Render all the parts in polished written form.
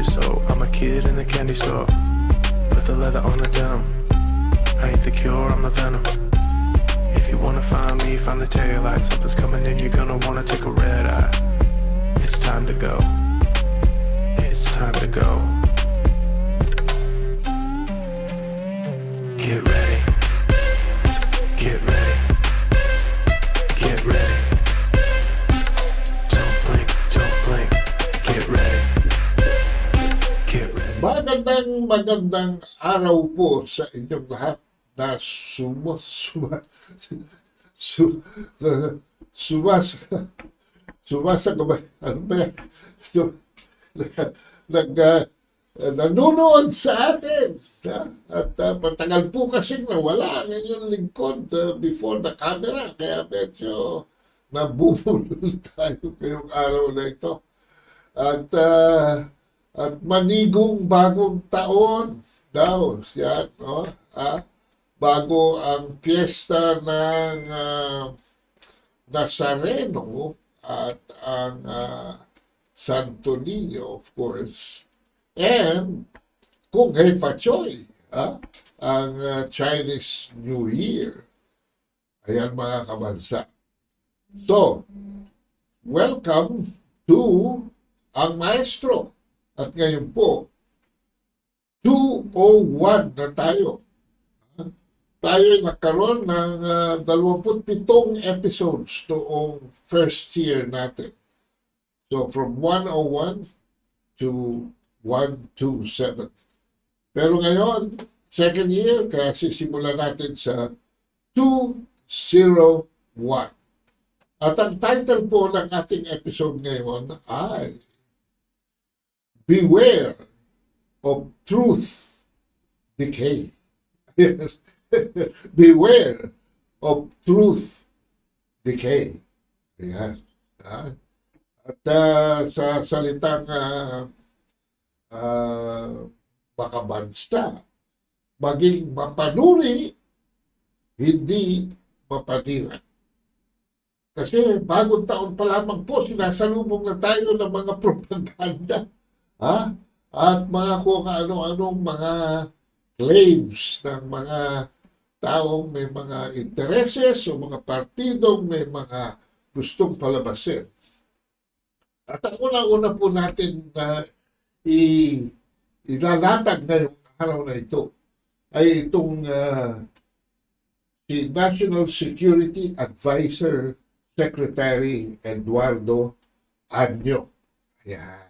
your soul. I'm a kid in the candy store, put the leather on the denim. I ain't the cure, I'm the venom. If you wanna find me, find the taillight. Something's coming in, you're gonna wanna take a red eye. It's time to go. It's time to go. Get ready. Get ready. Get ready. Don't blink, don't blink. Get ready. Get ready. Magandang araw po sa inyong lahat na nanonood sa atin. At matagal po kasing nawala ang inyong lingkod before the camera. Kaya medyo nabubulol tayo ngayong araw na ito. At manigong bagong taon daw yan, no? Bago ang piyesta ng Nazareno at ang Santo Niño, of course. And kung Hefachoy, ang Chinese New Year. Ayan mga kabansa. So, welcome to ang Maestro. At ngayon po, 201 na tayo. Tayo ay nagkaroon ng 27 episodes noong first year natin. So from 101 to 127. Pero ngayon, second year, kaya sisimulan natin sa 201. At ang title po ng ating episode ngayon ay Beware of Truth Decay. Beware of Truth Decay. Ayan. At sa salitang makabansta, maging mapanuri, hindi mapanira. Kasi bagong taon pa lamang po, sinasalubong na tayo ng mga propaganda. At mga kung ano-anong mga claims ng mga taong may mga intereses o mga partidong may mga gustong palabasin. At ang una-una po natin na ilalatag na yung araw na ito ay itong si National Security Advisor Secretary Eduardo Año. Ayan.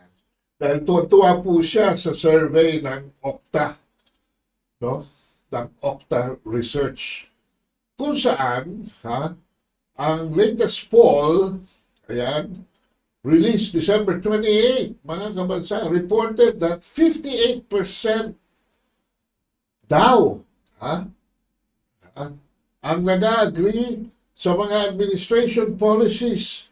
Dahil tuwa po siya sa survey ng Okta, no? Ng Okta Research, kung saan ang latest poll, ayan, released December 28, mga kabansa, reported that 58% daw ang nag-agree sa mga administration policies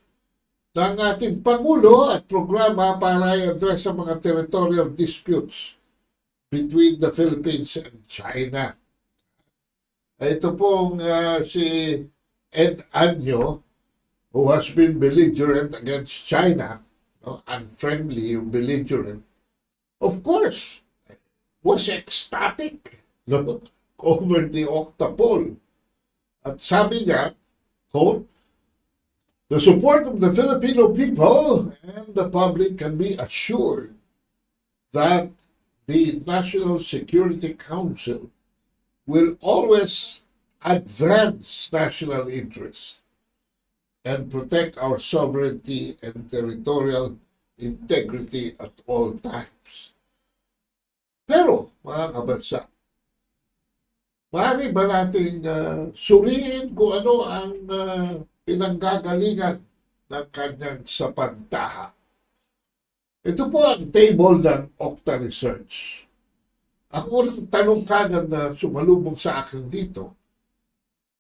ng ating Pangulo at programa para i-address ang mga territorial disputes between the Philippines and China. Ito pong si Ed Año, who has been belligerent against China, unfriendly, belligerent, of course, was ecstatic over the Okta poll. At sabi niya, quote, "The support of the Filipino people and the public can be assured that the National Security Council will always advance national interests and protect our sovereignty and territorial integrity at all times." Pero, mga kabansa, maaari ba nating suriin kung ano ang pinanggagalingan ng kanyang sapantaha? Ito po ang table ng Okta Research. Ang unang tanong kagad na sumalubong sa akin dito,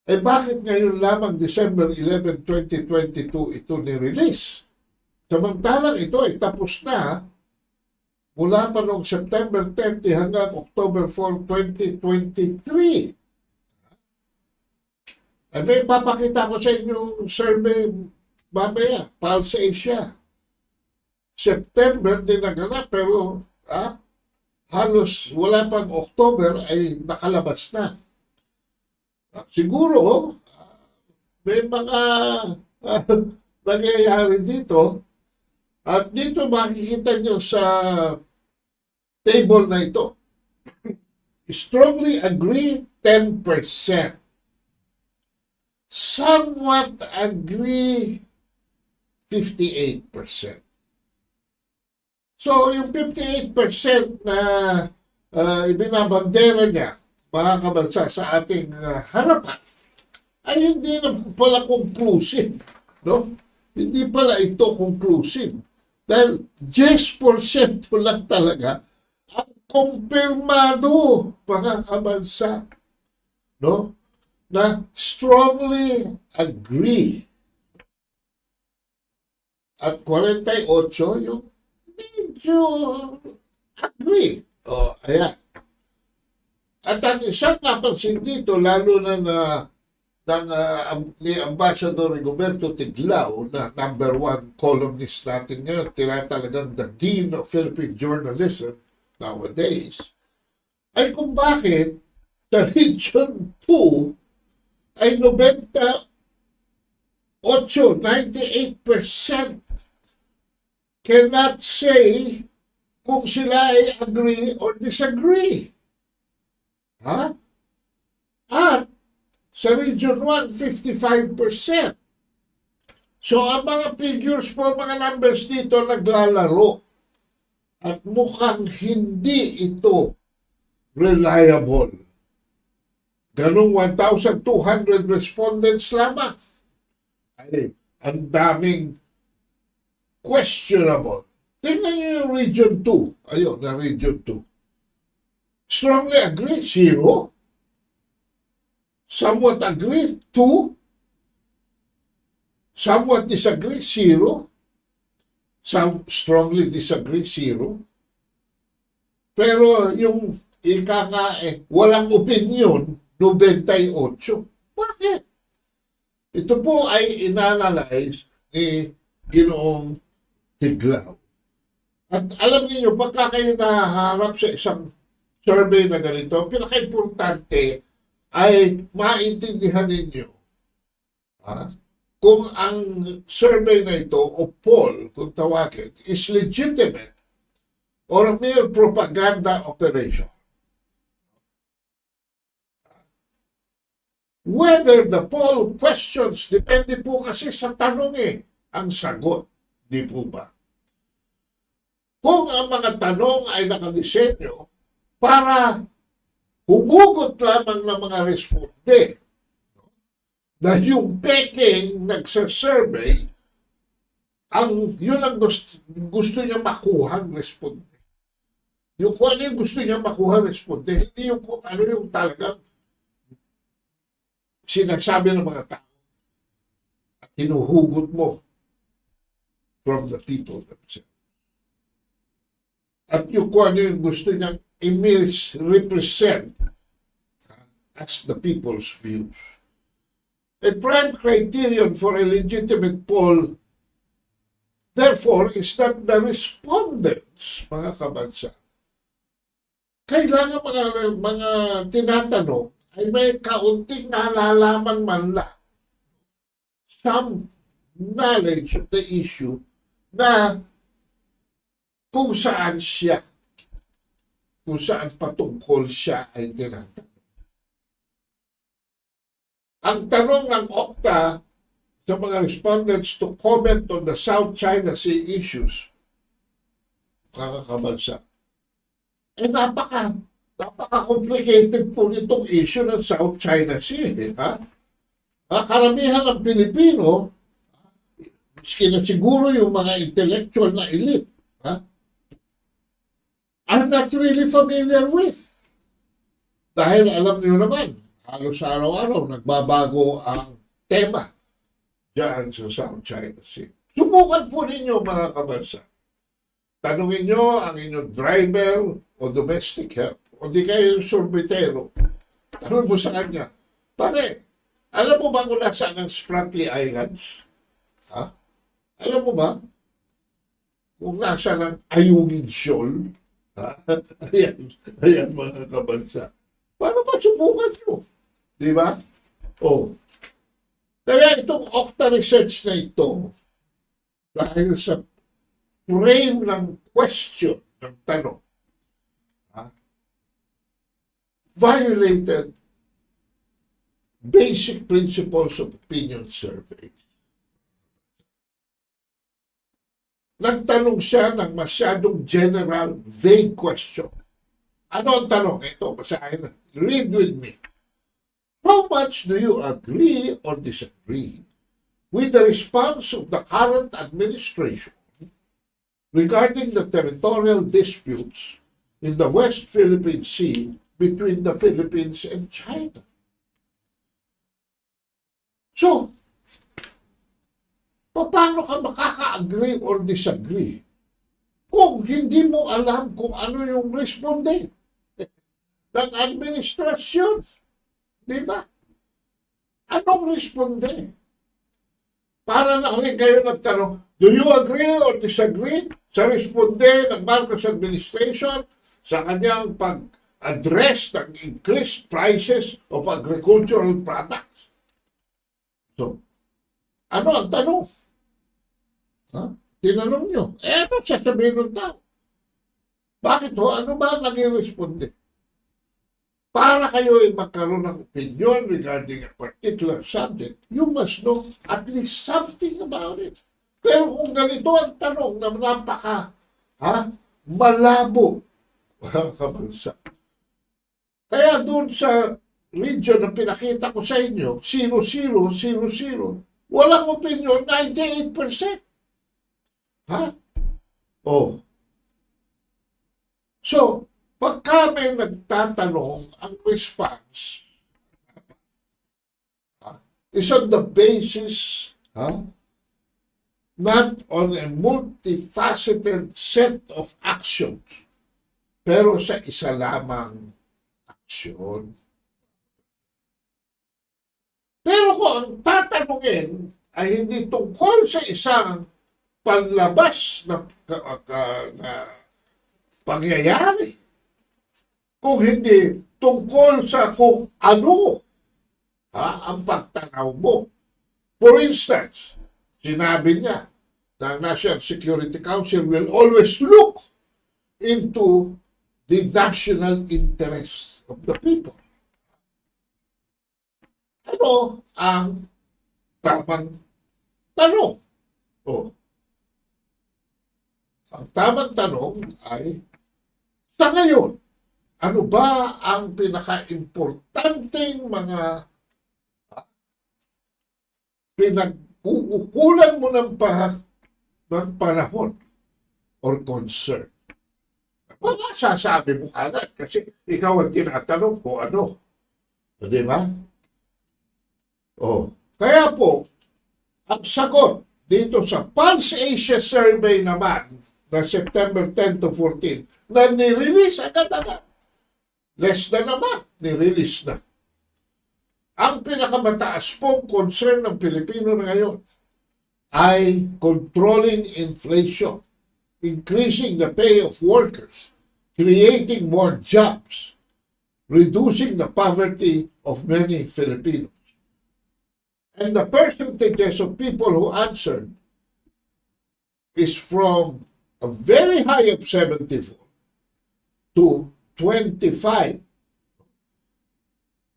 bakit ngayon lamang December 11, 2022 ito ni-release? Samantalang ito ay tapos na mula pa noong September 30 hanggang October 4, 2023. May papakita ko sa inyo survey mamaya, Pulse Asia. September din naganap pero halos wala pang October ay nakalabas na. Siguro, may mga nangyayari dito at dito makikita nyo sa table na ito. Strongly agree, 10%. Somewhat agree, 58%. So, yung 58% na ibinabandera niya, mga kabansa, sa ating harapan, ay hindi na pala conclusive. No? Hindi pala ito conclusive. Dahil 10% lang talaga ang kumpirmado, mga kabansa, no? Na strongly agree. At 48 yung medyo agree. O, ayan. At ang isang napansin dito, lalo na ni Ambassador Rigoberto Tiglao, na number 1 columnist natin ngayon, tinatalagang the Dean of Philippine Journalism nowadays, ay kung bakit sa Region 2 ay 98% cannot say kung sila ay agree or disagree. Ha? At sa Region 1, 55%. So, ang mga figures po, mga numbers dito naglalaro. At mukhang hindi ito reliable. Ganong 1,200 respondents lamang. Ay, ang daming questionable. Tingnan niyo yung Region 2. Ayun, na Region 2. Strongly agree, 0. Somewhat agree, 2. Somewhat disagree, 0. Some strongly disagree, 0. Pero yung walang opinion, 98. Bakit? Ito po ay inanalyze ni Ginoong Tiglao. At alam niyo, pagka kayo naharap sa isang survey na ganito, pinaka-importante ay maintindihan ninyo kung ang survey na ito o poll, kung tawagin, is legitimate or mere propaganda operation. Whether the poll questions, depende po kasi sa tanong ang sagot, di po ba? Kung ang mga tanong ay nakadisenyo para humugot lamang ng mga responde na yung peking nagsasurvey, yun ang gusto niya makuha ang responde. Yung kung ano yung gusto niya makuha ang responde, hindi yung kung ano yung talagang sinasabi ng mga tao at hinuhugot mo from the people themselves. At yung kung ano yung gusto niyang represent as the people's views. A prime criterion for a legitimate poll, therefore, is that the respondents, mga kabansa, kailangan mga tinatanong ay may kaunting nalalaman man lang, some knowledge of the issue na kung saan patungkol siya ay tinatanong. Ang tanong ng OCTA sa mga respondents to comment on the South China Sea issues, mga kabansa, napaka-complicated po nitong issue ng South China Sea. Karamihan ng Pilipino, miski na siguro yung mga intellectual na elite, are not really familiar with. Dahil alam niyo naman, halos araw-araw nagbabago ang tema diyan sa South China Sea. Subukan po ninyo, mga kabansa. Tanungin nyo ang inyong driver o domestic help o di kayo yung sorbetero. Tanong mo sa kanya, pare, alam mo ba kung nasaan ang Spratly Islands? Alam mo ba kung nasaan ang Ayungin Shoal? Ayan mga kabansa. Paano ba subukan nyo? Di ba? Oh. Kaya itong Okta research na ito, dahil sa frame ng question, ng tanong, violated basic principles of opinion survey. Nagtanong siya ng masyadong general, vague question. Ano ang tanong? Ito, basahin na. Read with me. How much do you agree or disagree with the response of the current administration regarding the territorial disputes in the West Philippine Sea between the Philippines and China? So, paano ka makaka-agree or disagree kung hindi mo alam kung ano yung responde ng administrasyon? Di ba? Anong responde? Para na rin kayo nagtanong, do you agree or disagree sa responde ng Marcos administration sa kanyang pag-address ng increased prices of agricultural products? So, ano ang tanong? Tinanong nyo. Ano sasabihin ng tao? Bakit ho? Ano ba naging responde? Para kayo ay magkaroon ng opinion regarding a particular subject, you must know at least something about it. Pero kung ganito ang tanong na napaka malabo, mga kabansa. Kaya doon sa region na pinakita ko sa inyo, 0-0, 0-0, walang opinion, 98%. Oh. So, pagka may nagtatanong, ang response is on the basis not on a multifaceted set of actions, pero sa isa lamang aksyon. Pero kung ang tatanungin ay hindi tungkol sa isang panlabas na pangyayari, kung hindi tungkol sa kung ano ang pagtanaw mo. For instance, sinabi niya na National Security Council will always look into the national interests of the people. Ano ang tamang tanong? Ang tamang tanong ay, sa ngayon, ano ba ang pinaka-importanteng mga pinag-uukulan mo ng panahon or concern? Wala sasabi mo agad kasi ikaw ang tinatanong ko ano. Di ba? Kaya po, ang sagot dito sa Pulse Asia Survey naman na September 10 to 14 na nirelease agad-agad. Less na naman, nirelease na. Ang pinakamataas pong concern ng Pilipino na ngayon ay controlling inflation, increasing the pay of workers, creating more jobs, reducing the poverty of many Filipinos. And the percentages of people who answered is from a very high of 74 to 25.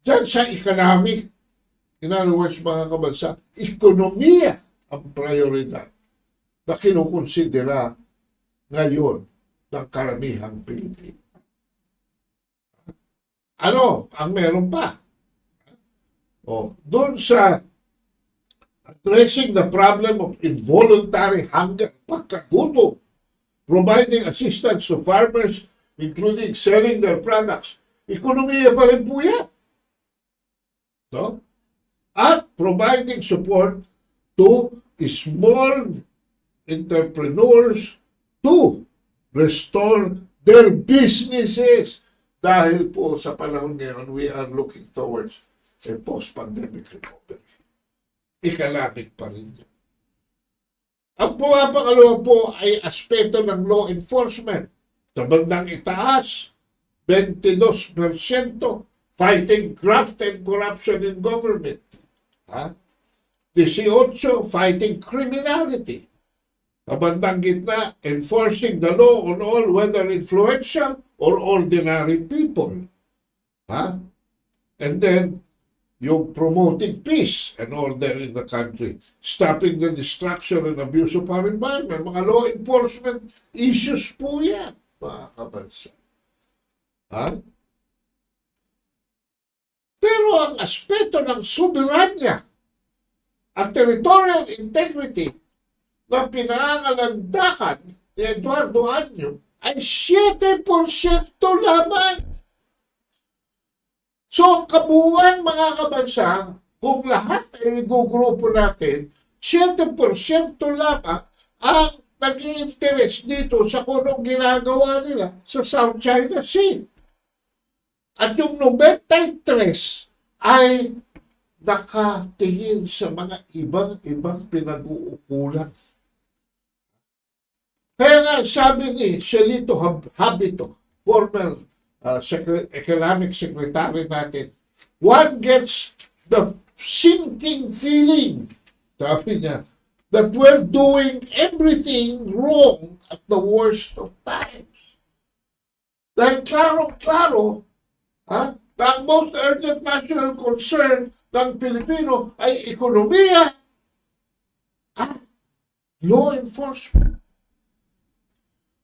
Diyan sa economic, in other words, mga kabansa, ekonomiya ang prioridad na kinukonsidera ngayon ng karamihang Pilipino. Ano ang meron pa? Doon sa addressing the problem of involuntary hunger, pagkagutom, providing assistance to farmers, including selling their products. Ekonomiya pa rin po yan. No? At providing support to small entrepreneurs to restore their businesses. Dahil po sa panahon ngayon, we are looking towards a post-pandemic recovery. Economic pa rin yan. Ang pumapangalawa po ay aspeto ng law enforcement. Sa bandang itaas, 22% fighting graft and corruption in government. Ha? 18, fighting criminality. Sa bandang gitna, enforcing the law on all, whether influential or ordinary people. Ha? And then, yung promoting peace and order in the country, stopping the destruction and abuse of our environment, mga law enforcement issues po yan, mga kabansa. Ha? Pero ang aspeto ng soberanya at territorial integrity na pinangalandakan ni Eduardo Anyo ay 7% lamang. So, kabuuan mga kabansa, kung lahat ay gugrupo natin, 7% lamang ang nag-i-interest dito sa kung anong ginagawa nila sa South China Sea. At yung 93 ay nakatingin sa mga ibang pinag-uukulan. Kaya nga sabi ni Celito Habito, former economic secretary natin, one gets the sinking feeling, sabi niya, that we're doing everything wrong at the worst of times. Dahil klaro-klaro, na ang most urgent national concern ng Pilipino ay ekonomiya at law enforcement.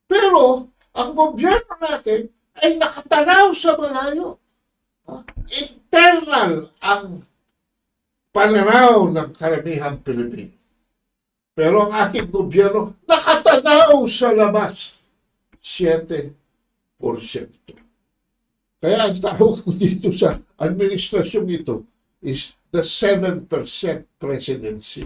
Pero ang gobyerno natin ay nakatanaw sa malayo. Internal ang pananaw ng karamihang Pilipino. Pero ang ating gobyerno nakatanaw sa labas. 7%. Kaya ang tawag ko dito sa administrasyong ito is the 7% presidency.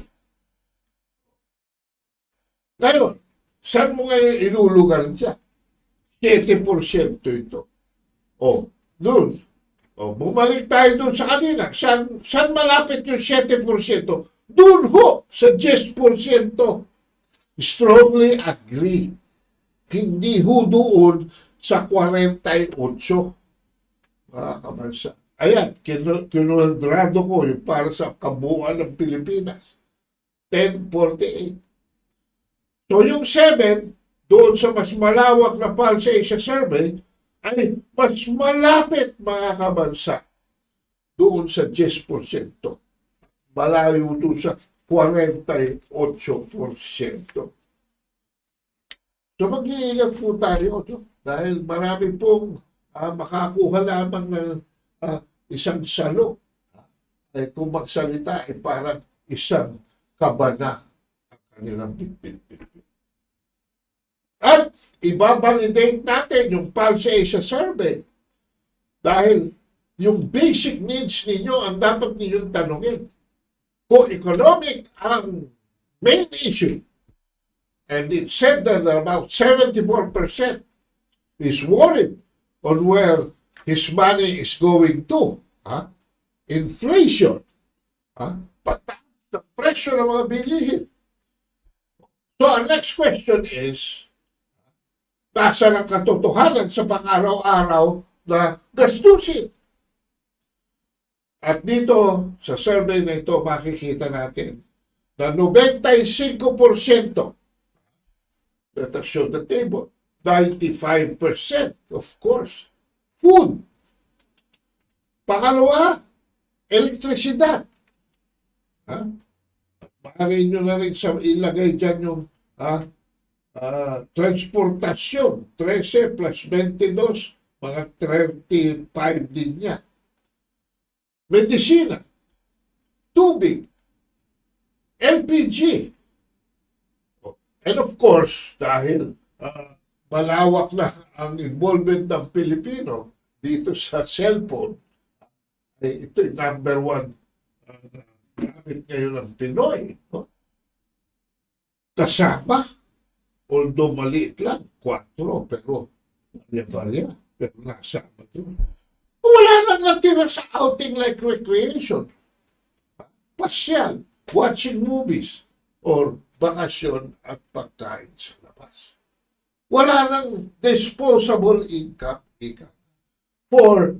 Ngayon, saan mo ngayon ilulugar dyan? 7% ito. Doon. Bumalik tayo doon sa kanina. Saan malapit yung 7%? Doon ho, sa 10%. Strongly agree. Hindi ho doon sa 48. Mga kabansa. Ayan, kinuwadrado ko yung para sa kabuuan ng Pilipinas. 1048. So yung 7, doon sa mas malawak na Pulse Asia Survey, ay mas malapit mga kabansa doon sa 10%. Malayo doon sa 48%. So mag-iingat po tayo dahil marami pong makakuha lamang ng isang salo. Ay kung magsalita ay parang isang kabana ang kanilang bitbit. At ibabalidate natin yung Pulse Asia Survey dahil yung basic needs ninyo ang dapat ninyong tanungin. Kung economic ang main issue, and it said that about 74% is worried on where his money is going to. Inflation. Pataas na presyo ng mga bilihin. So, our next question is, nasa ng katotohanan sa pang-araw-araw na gastusin? At dito, sa survey na ito, makikita natin na 95%, let us show the table, 95%, of course, food. Pangalawa, elektrisidad. Maaari nyo na rin ilagay dyan yung transportasyon, 13 plus 22, mga 35 din niya. Medisina, tubig, LPG, and of course, dahil malawak na ang involvement ng Pilipino dito sa cellphone, ay ito yung number 1 gamit ngayon ng Pinoy. Kasama, although maliit lang, 4, pero barya-barya, pero nasama doon. Wala na natira sa outing like recreation. Pasyal, watching movies, or bakasyon at pagkain sa labas. wala nang disposable income for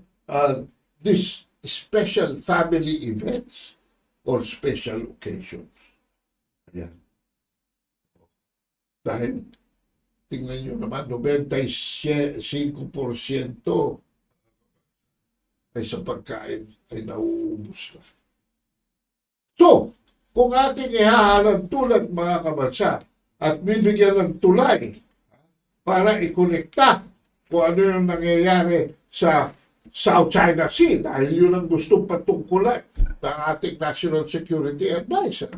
these special family events or special occasions. Ayan. Dahil, tingnan nyo naman, 95% ay sa pagkain ay nauubos na. So, kung ating ihahalang tulad mga kabansa at bibigyan ng tulay para ikonekta kung ano yung nangyayari sa South China Sea dahil yun ang gustong patungkulan ng ating National Security Advisor.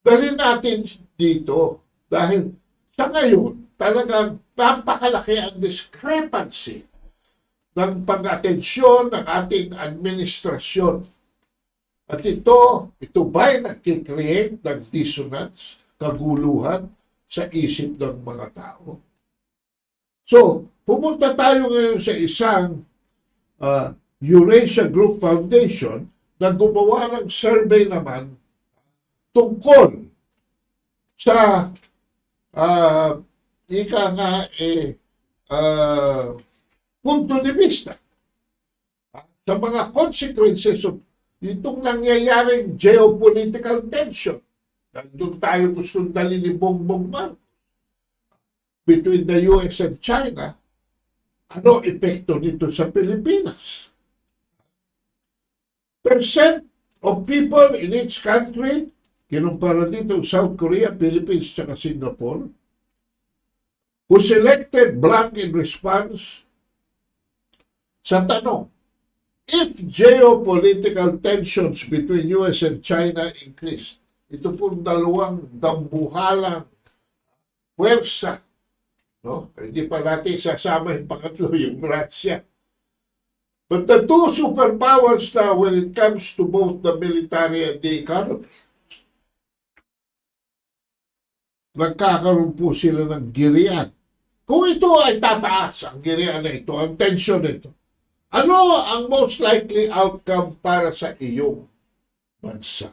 Dalhin natin dito dahil sa ngayon talagang napakalaki ang discrepancy ng pag-atensyon ng ating administrasyon. At ito ba'y nag-create ng dissonance, kaguluhan sa isip ng mga tao? So, pumunta tayo ngayon sa isang Eurasia Group Foundation na gumawa ng survey naman tungkol sa punto de vista sa mga consequences of itong nangyayaring geopolitical tension. Doon tayo gustong dali ni Bongbong Marcos between the US and China. Ano epekto nito sa Pilipinas? Percent of people in each country, kinumpara dito South Korea, Philippines, at Singapore, who selected blank in response sa tanong, if geopolitical tensions between US and China increased, ito pong dalawang dambuhalang puwersa, no? Hindi pa natin sasama yung pangatlo, yung Russia. But the two superpowers now when it comes to both the military and the economy, nagkakaroon po sila ng girian. Kung ito ay tataas, ang girian na ito, ang tension na ito, ano ang most likely outcome para sa iyong bansa?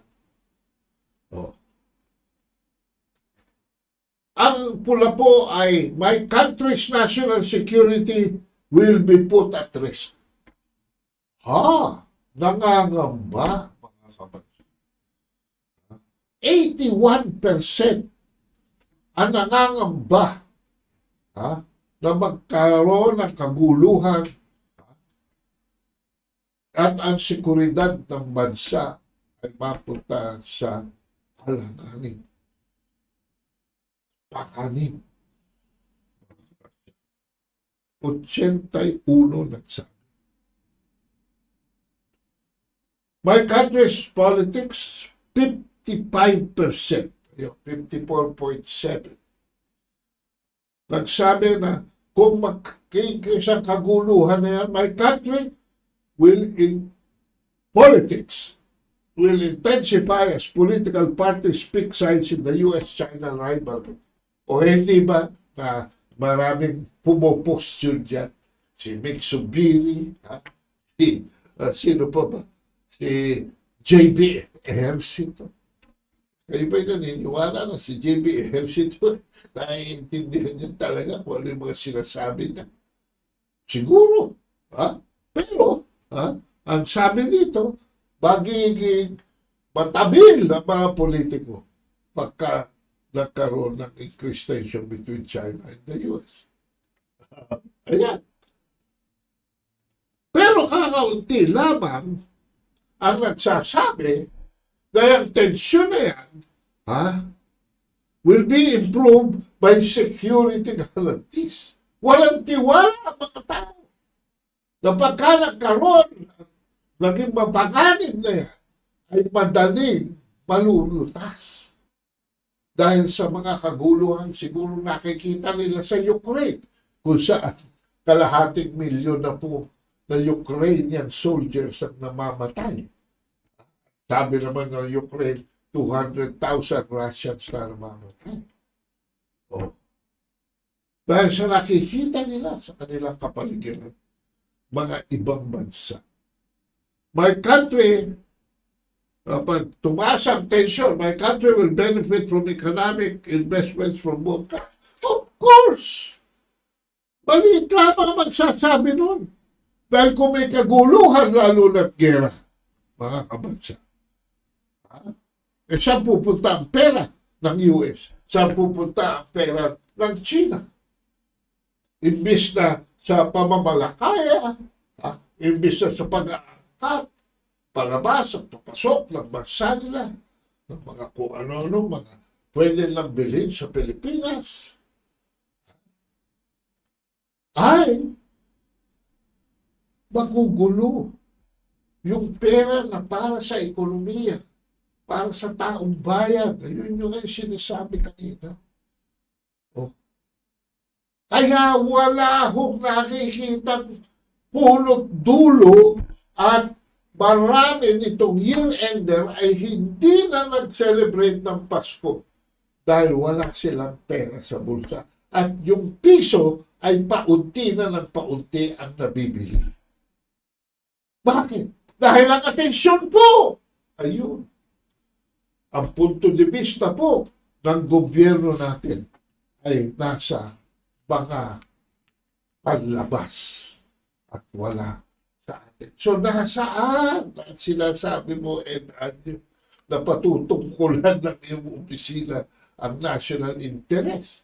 Oh. Ang pula po ay, my country's national security will be put at risk. Nangangamba, mga kabansa. 81% ang nangangamba na magkaroon ng kaguluhan at ang seguridad ng bansa ay mapunta sa alanganin. Pakanin. 81 nagsabi. My country's politics, 55%. 54.7. Nagsabi na kung magkikisang kaguluhan na yan, my country in politics will intensify as political parties pick sides in the US-China rivalry. O hindi ba na maraming pumoposture dyan? Si Mixubiri, sino pa ba? Si JB Ejercito. Kayo ba'y naniniwala na si JB Ejercito naiintindihan niya talaga kung ano yung mga sinasabi niya? Siguro. Pero, ang sabi dito, magiging matabil ng mga politiko pagka nagkaroon ng increased tension between China and the US. Ayan. Pero kakaunti lamang ang nagsasabi na yung tension na yan will be improved by security guarantees. Walang tiwala ang mga tao na pagka nagkaroon naging mapakanin na yan, ay madaling malulutas. Dahil sa mga kaguluhan, siguro nakikita nila sa Ukraine, kung saan kalahating milyon na po na Ukrainian soldiers ang namamatay. Sabi naman ng Ukraine, 200,000 Russians na namamatay. Dahil sa nakikita nila sa kanilang kapaligiran, mga ibang bansa. My country, pag tumaas ang tension, my country will benefit from economic investments from both countries. course, maliit lamang ang magsasabi nun. Dahil kung may kaguluhan, lalo na't gera, mga kabansa, saan pupunta ang pera ng US? Saan pupunta ang pera ng China? Imbis na sa pamamalakaya, imbis na sa pag-aangkat, palabas at papasok ng bansa nila, ng mga kung ano-ano, mga pwede lang bilhin sa Pilipinas, ay magugulo yung pera na para sa ekonomiya, para sa taong bayan. Ayun yung sinasabi kanina. Kaya wala akong nakikita pulot dulo at marami nitong year-ender ay hindi na nag-celebrate ng Pasko dahil wala silang pera sa bulsa. At yung piso ay paunti na ng paunti ang nabibili. Bakit? Dahil ang atensyon po, ayun, ang punto de vista po ng gobyerno natin ay nasa mga panlabas at wala sa atin. So nasaan ang sinasabi mo na patutungkulan ng iyong opisina ang national interest?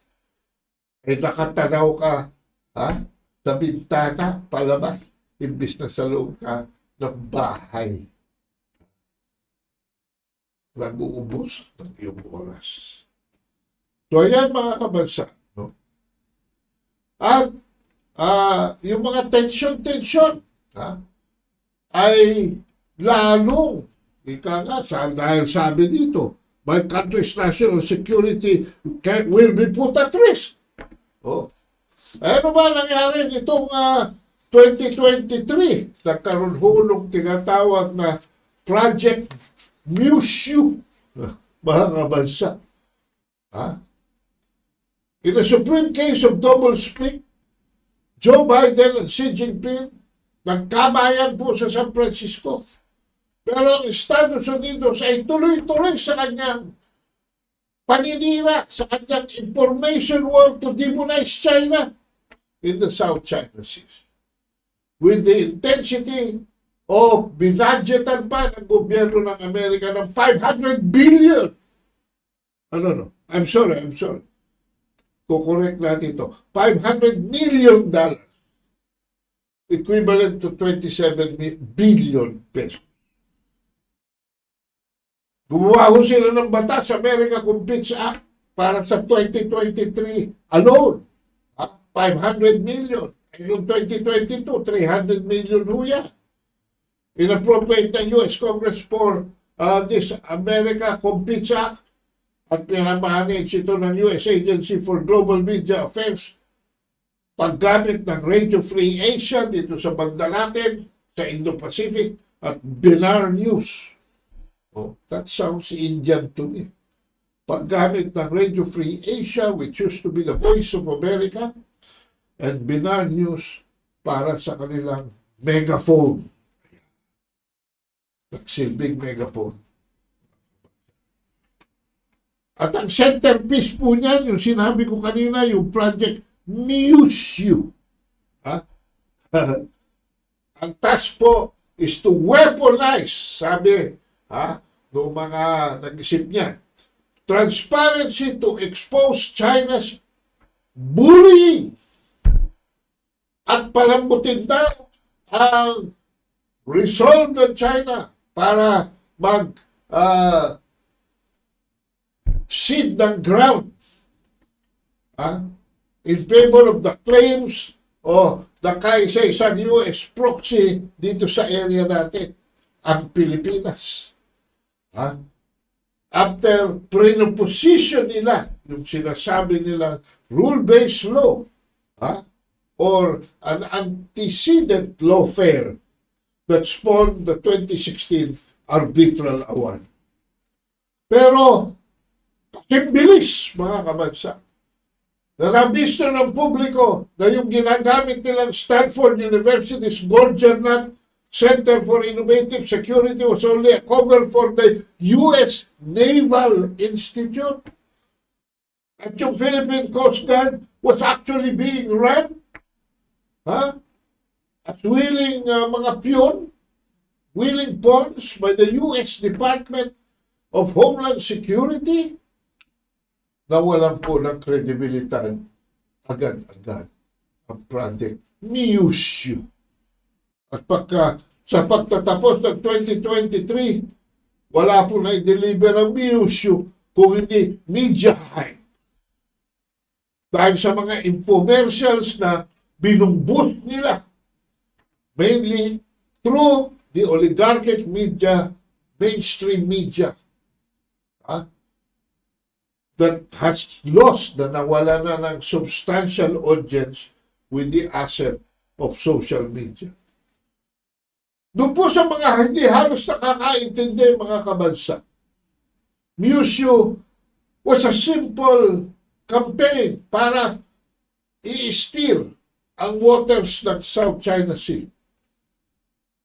Nakatanaw ka sa bintana, palabas, imbis na sa loob ka ng bahay. Nag-uubos ng iyong oras. So ayan mga kabansa, no? At yung mga tension ay lalong, dahil sabi dito, my country's national security will be put at risk. Ano ba nangyari nitong 2023? Nagkaroon hulong tinatawag na Project Maestro, mga kabansa. In a supreme case of doublespeak, Joe Biden at Xi Jinping nagkabayan po sa San Francisco. Pero ang Estados Unidos ay tuloy-tuloy sa kanyang paninira, sa kanyang information war to demonize China in the South China Sea. With the intensity of binadgetan pa ng gobyerno ng Amerika ng 500 billion. I'm sorry. Kukorek natin ito. $500 million. Equivalent to 27 billion pesos. Gumawa ho sila ng batas, America Competes Act, para sa 2023 alone. 500 million. Noong 2022, 300 million ho yan. Inappropriate ng US Congress for this America Competes Act at pinamanage ito ng US Agency for Global Media Affairs. Paggamit ng Radio Free Asia dito sa banda natin, sa Indo-Pacific, at Binar News. That sounds Indian to me. Paggamit ng Radio Free Asia, which used to be the Voice of America, and Binar News para sa kanilang megaphone. Nagsilbing megaphone. At ang centerpiece po niyan, yung sinabi ko kanina, yung Project Maestro. Ang task po is to weaponize, sabi ng mga nag-isip niyan, transparency to expose China's bullying at palambutin daw ang resolve ng China para seed ng ground in favor of the claims o the kaisa-isang US proxy dito sa area natin, ang Pilipinas. After pre-position nila, yung sinasabi nila rule-based law or an antecedent lawfare that spawned the 2016 arbitral award. Pero kasing bilis, mga kabansa, na nabisto ng publiko na yung ginagamit nilang Stanford University's Gordon Center for Innovative Security was only a cover for the U.S. Naval Institute. At yung Philippine Coast Guard was actually being run as willing mga piyon, willing pawns by the U.S. Department of Homeland Security, nawalan po ng kredibilidad agad-agad ang Project Maestro. At sa pagtatapos ng 2023, wala po na i-deliver ang Maestro kung hindi media hype. Dahil sa mga infomercials na binumboost nila, mainly through the oligarchic media, mainstream media, that has lost, na nawala na ng substantial audience with the asset of social media. Doon po sa mga hindi halos nakakaintindi, mga kabansa, Maestro was a simple campaign para i-steal ang waters ng South China Sea.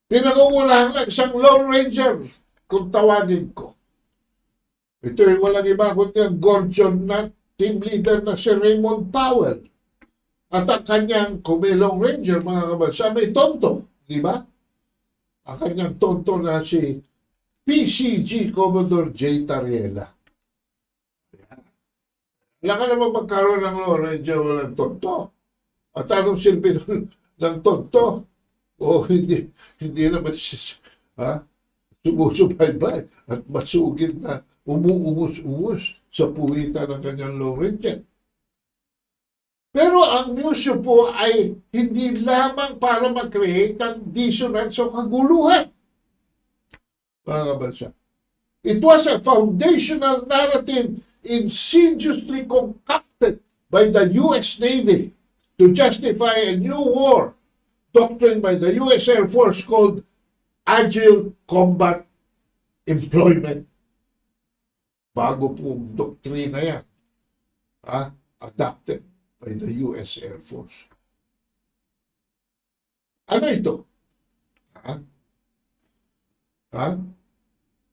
Pinangungunahan ng isang Lone Ranger, kung tawagin ko. Ito ay walang iba kundi ang Gorgon na team leader na si Raymond Powell. At ang kanyang, kung may Lone Ranger, mga kabansa, may tonto, di ba? Ang kanyang tonto na si PCG Commodore J. Tariela. Wala ka naman magkaroon ng Lone Ranger walang tonto. At anong silbi ng tonto? O hindi naman sumusubaybay at masugid na umuubos-ubos sa puwitan ng kanyang Lone Ranger. Pero ang Maestro po ay hindi lamang para mag-create ng dissonance o kaguluhan, mga kabansa. It was a foundational narrative insidiously concocted by the U.S. Navy to justify a new war doctrine by the U.S. Air Force called Agile Combat Employment. Bago po doktrina yan, adopted by the U.S. Air Force. Ano ito?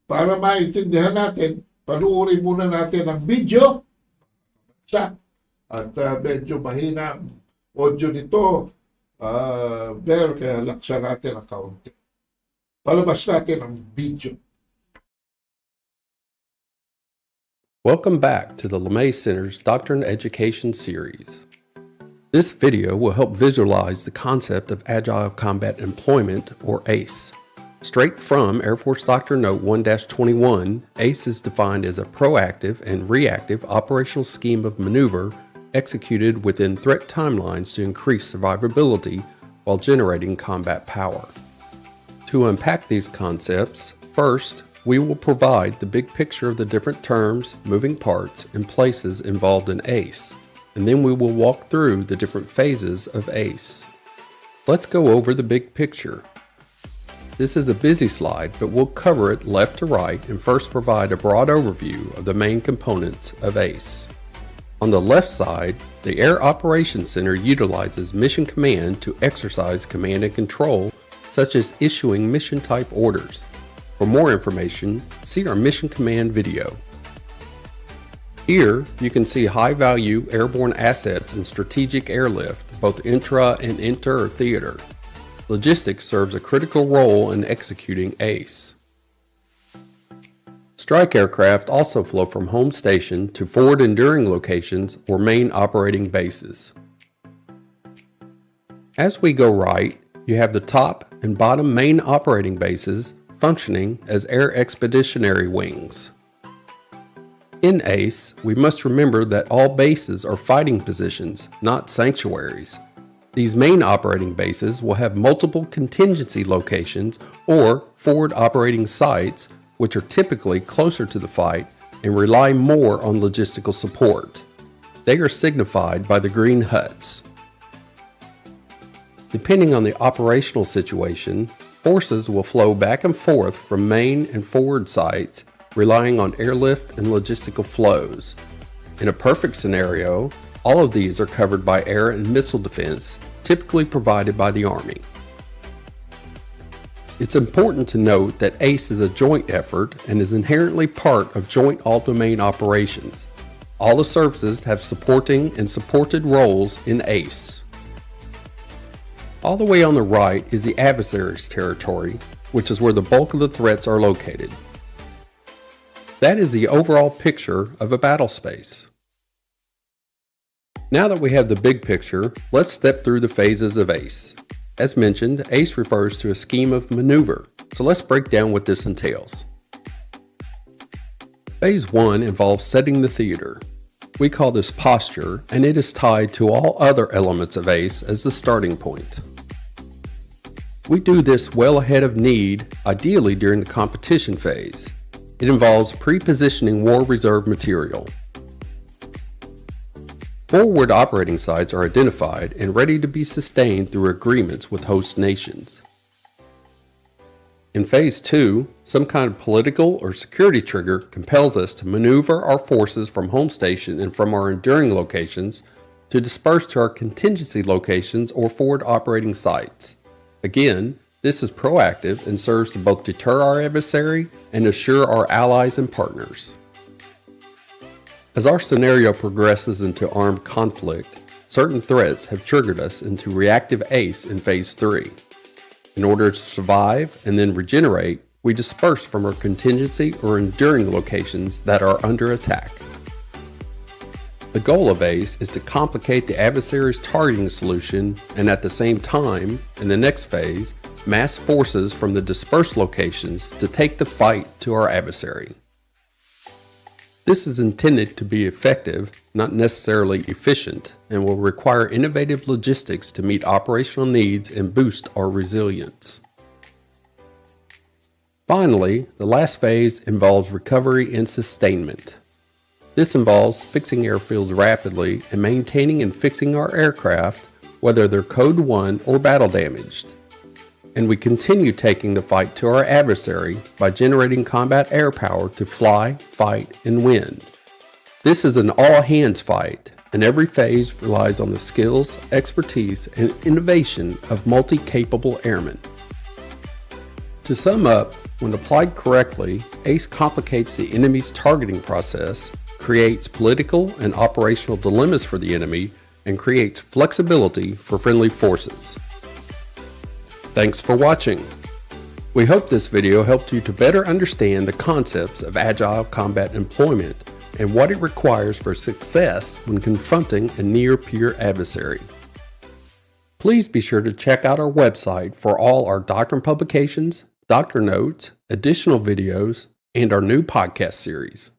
Para maintindihan natin, panuorin muna natin ang video. At medyo mahina ang audio nito. Kaya laksa natin ang kaunti. Palabas natin ang video. Welcome back to the LeMay Center's Doctrine Education series. This video will help visualize the concept of Agile Combat Employment, or ACE. Straight from Air Force Doctrine Note 1-21, ACE is defined as a proactive and reactive operational scheme of maneuver executed within threat timelines to increase survivability while generating combat power. To unpack these concepts, first, we will provide the big picture of the different terms, moving parts, and places involved in ACE, and then we will walk through the different phases of ACE. Let's go over the big picture. This is a busy slide, but we'll cover it left to right and first provide a broad overview of the main components of ACE. On the left side, the Air Operations Center utilizes Mission Command to exercise command and control, such as issuing mission type orders. For more information, see our Mission Command video. Here, you can see high-value airborne assets and strategic airlift, both intra and inter-theater. Logistics serves a critical role in executing ACE. Strike aircraft also flow from home station to forward enduring locations or main operating bases. As we go right, you have the top and bottom main operating bases functioning as air expeditionary wings. In ACE, we must remember that all bases are fighting positions, not sanctuaries. These main operating bases will have multiple contingency locations or forward operating sites, which are typically closer to the fight and rely more on logistical support. They are signified by the green huts. Depending on the operational situation, forces will flow back and forth from main and forward sites, relying on airlift and logistical flows. In a perfect scenario, all of these are covered by air and missile defense, typically provided by the Army. It's important to note that ACE is a joint effort and is inherently part of joint all-domain operations. All the services have supporting and supported roles in ACE. All the way on the right is the adversary's territory, which is where the bulk of the threats are located. That is the overall picture of a battle space. Now that we have the big picture, let's step through the phases of ACE. As mentioned, ACE refers to a scheme of maneuver, so let's break down what this entails. Phase 1 involves setting the theater. We call this posture, and it is tied to all other elements of ACE as the starting point. We do this well ahead of need, ideally during the competition phase. It involves pre-positioning war reserve material. Forward operating sites are identified and ready to be sustained through agreements with host nations. In Phase 2, some kind of political or security trigger compels us to maneuver our forces from home station and from our enduring locations to disperse to our contingency locations or forward operating sites. Again, this is proactive and serves to both deter our adversary and assure our allies and partners. As our scenario progresses into armed conflict, certain threats have triggered us into reactive ACE in Phase 3. In order to survive and then regenerate, we disperse from our contingency or enduring locations that are under attack. The goal of ACE is to complicate the adversary's targeting solution and at the same time, in the next phase, mass forces from the dispersed locations to take the fight to our adversary. This is intended to be effective, not necessarily efficient, and will require innovative logistics to meet operational needs and boost our resilience. Finally, the last phase involves recovery and sustainment. This involves fixing airfields rapidly and maintaining and fixing our aircraft, whether they're Code 1 or battle damaged. And we continue taking the fight to our adversary by generating combat air power to fly, fight, and win. This is an all-hands fight, and every phase relies on the skills, expertise, and innovation of multi-capable airmen. To sum up, when applied correctly, ACE complicates the enemy's targeting process, creates political and operational dilemmas for the enemy, and creates flexibility for friendly forces. Thanks for watching. We hope this video helped you to better understand the concepts of agile combat employment and what it requires for success when confronting a near-peer adversary. Please be sure to check out our website for all our doctrine publications, doctor notes, additional videos, and our new podcast series.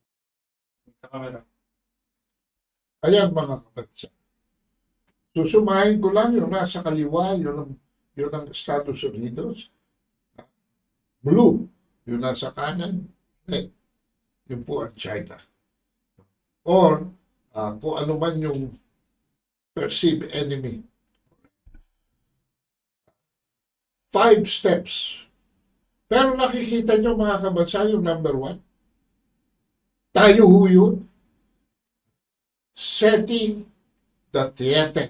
Ayan mga kapatid. Susumahin ko lang yung nasa kaliwa, yun ang Estados Unidos. Blue, yung nasa kanan. Red, yun po ang China. Or, kung ano man yung perceived enemy. 5 steps. Pero nakikita nyo mga kabansa yung number 1. Tayo ho yun. Setting the theater.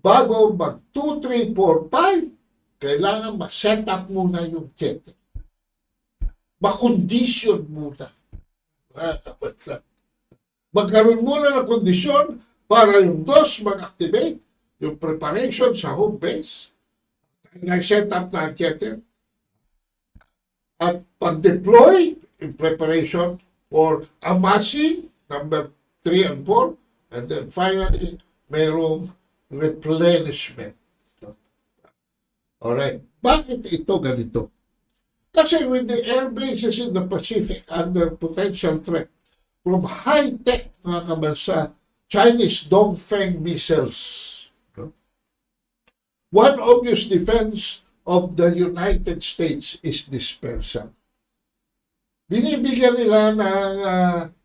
Bago mag 2, 3, 4, 5, kailangan ma-set up muna yung theater. Ma-condition muna. Magkaroon muna ng kondisyon para yung DOS mag-activate, yung preparation sa home base, nag-set up na ang theater, at pag-deploy in preparation for amassing, number 3 and 4, and then finally, mayroong replenishment. Alright. Bakit ito ganito? Kasi with the air bases in the Pacific under potential threat from high-tech mga kabansa, Chinese Dongfeng missiles. One obvious defense of the United States is dispersal. Binibigyan nila ng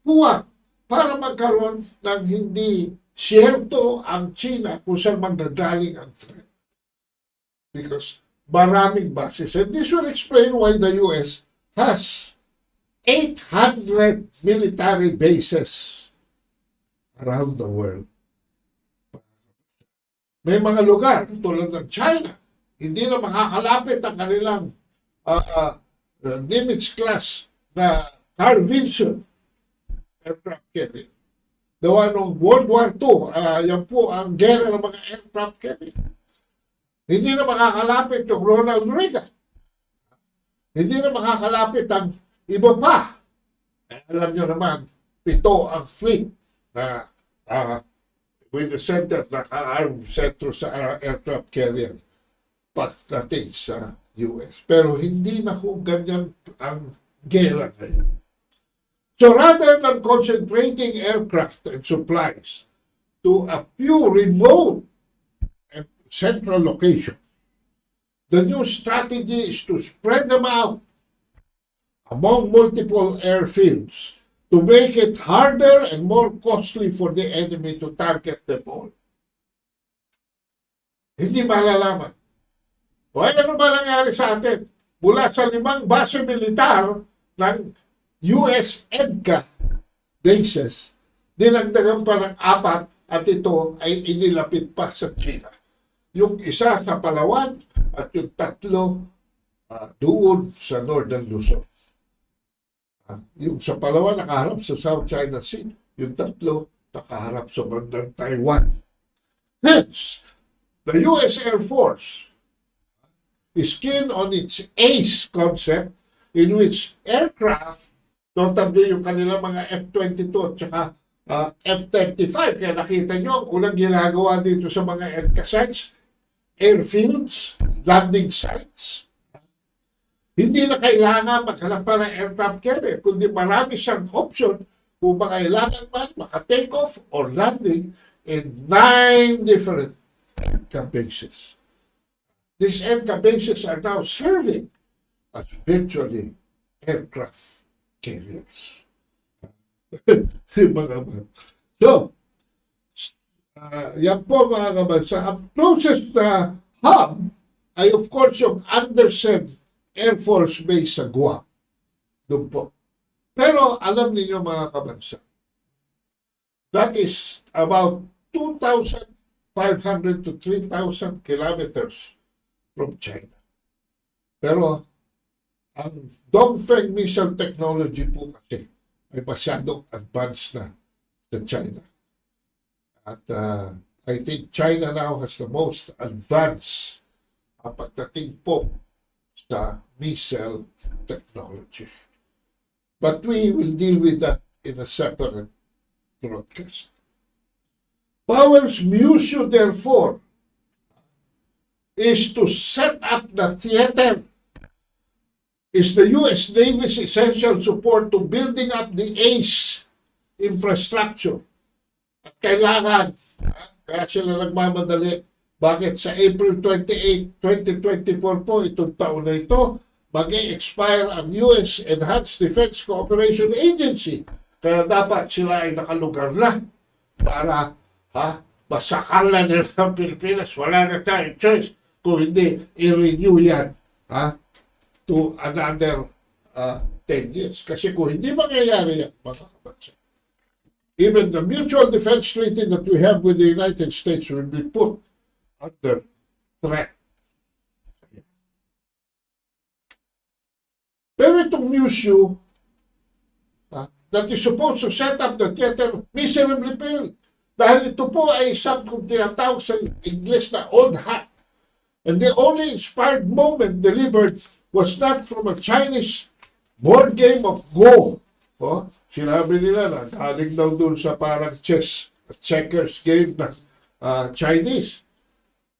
puwang para magkaroon ng hindi siyerto ang China kung saan manggagaling ang threat. Because maraming bases. And this will explain why the US has 800 military bases around the world. May mga lugar tulad ng China, hindi na makakalapit ang kanilang Nimitz class na Carl Vinson aircraft carrier. Gawa nung World War II, yan po ang gera ng mga aircraft carrier. Hindi na makakalapit yung Ronald Reagan. Hindi na makakalapit ang iba pa. Alam nyo naman, 7 ang fleet na with the center, naka-arm center sa aircraft carrier pagdating sa US. Pero hindi na kung ganyan ang gera ngayon. So rather than concentrating aircraft and supplies to a few remote and central locations, the new strategy is to spread them out among multiple airfields to make it harder and more costly for the enemy to target them all. Hindi malalaman. O ano ba nangyari sa atin? Mula sa 5 base militar ng US EDCA bases, dinagdagan pa ng 4 at ito ay inilapit pa sa China. Yung isa sa Palawan at yung 3 doon sa Northern Luzon. Yung sa Palawan nakaharap sa South China Sea, yung 3 nakaharap sa bandang Taiwan. Hence, the US Air Force is keen on its ACE concept in which aircraft, notably yung kanilang mga F-22 at saka F-35, kaya nakita nyo ang unang ginagawa dito sa mga EDCA sites, airfields, landing sites. Hindi na kailangan maghanap pa ng aircraft carrier, kundi marami siyang option kung kailangan man maka-take off or landing in 9 different EDCA bases. These EDCA bases are now serving as virtually aircraft carriers. So, yan po mga kabansa. Ang closest na hub ay of course yung Andersen Air Force Base sa Guam. Doon po. Pero alam niyo mga kabansa, that is about 2,500 to 3,000 kilometers from China. Pero ang Dongfeng missile technology po kasi ay masyadong advanced na sa China. At I think China now has the most advanced pagdating po sa missile technology. But we will deal with that in a separate broadcast. Powell's mission, therefore, is to set up the theater, is the U.S. Navy's essential support to building up the ACE infrastructure. At kailangan, kaya sila nagmamadali, bakit sa April 28, 2024 po, itong taon na ito, mag-expire ang U.S. Enhanced Defense Cooperation Agency. Kaya dapat sila ay nakalugar na para masakal na nila ang Pilipinas. Wala na tayong choice kung hindi i-renew yan to another 10 years. Kasi kung hindi mangyayari yan, mga kabansa, even the mutual defense treaty that we have with the United States will be put under threat. Pero itong MUSU that is supposed to set up the theater miserably failed. Dahil ito po ay isang kung tinatawag sa English na old hat. And the only inspired moment delivered was not from a Chinese board game of Go. Sinabi nila na galing daw doon sa parang chess, checkers game na Chinese.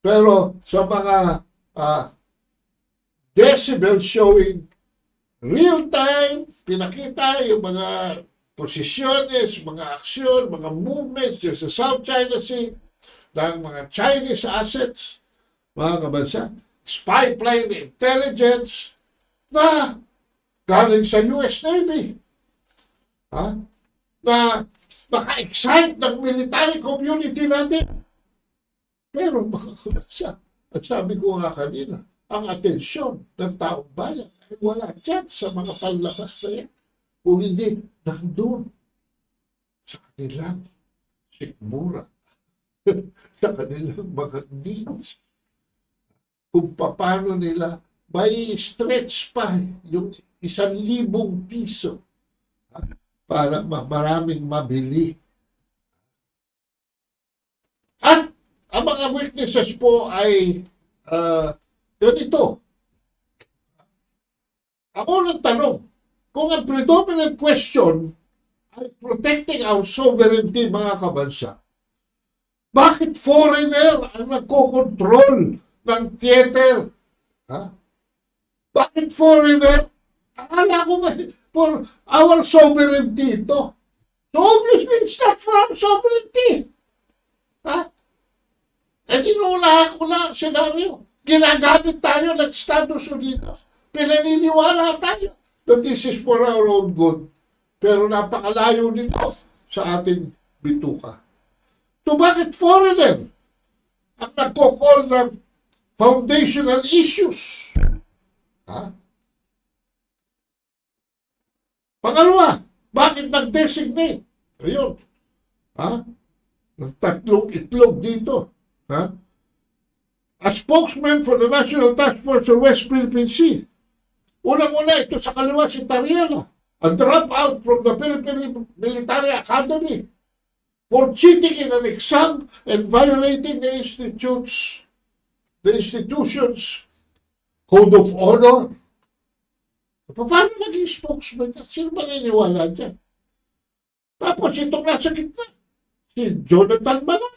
Pero sa mga decibel showing real-time, pinakita yung mga posisyones, mga aksyon, mga movements sa South China Sea ng mga Chinese assets, mga kabansa, spy plane intelligence na galing sa US Navy. Na naka-excite ng military community natin. Pero mga kabansa, at sabi ko nga kanina, ang atensyon ng taong bayan ay wala dyan sa mga panlabas na yan. Kung hindi, nandun sa kanilang sikmura, sa kanilang mga needs. Kung paano nila may stretch pa yung 1,000 piso para maraming mabili. At ang mga witnesses po ay ganito. Ang unang tanong, kung ang predominant question ay protecting our sovereignty, mga kabansa, bakit foreigner ang nagkokontrol ng theater? Ha? Bakit foreigner? Akala ko nga, for our sovereignty ito. So obviously, it's not for our sovereignty. Ha? Eh, inuunahan ko na ang senaryo. Ginagamit tayo ng Estados Unidos. Pinaniniwala tayo that this is for our own good. Pero napakalayo nito sa ating bituka. So bakit foreigner ang nagko-call ng foundational issues? Ha? Pangalawa, bakit nag-designate? Ayun. Ha? Ng tatlong itlog dito. Ha? A spokesman for the National Task Force of West Philippine Sea. Unang-una, ito sa kaliwa si Tariana, a dropout from the Philippine Military Academy for cheating in an exam and violating the institution's code of honor. Paano naging spokesman? Sino ba naniniwala dyan? Tapos itong nasa gitna, si Jonathan Malaya,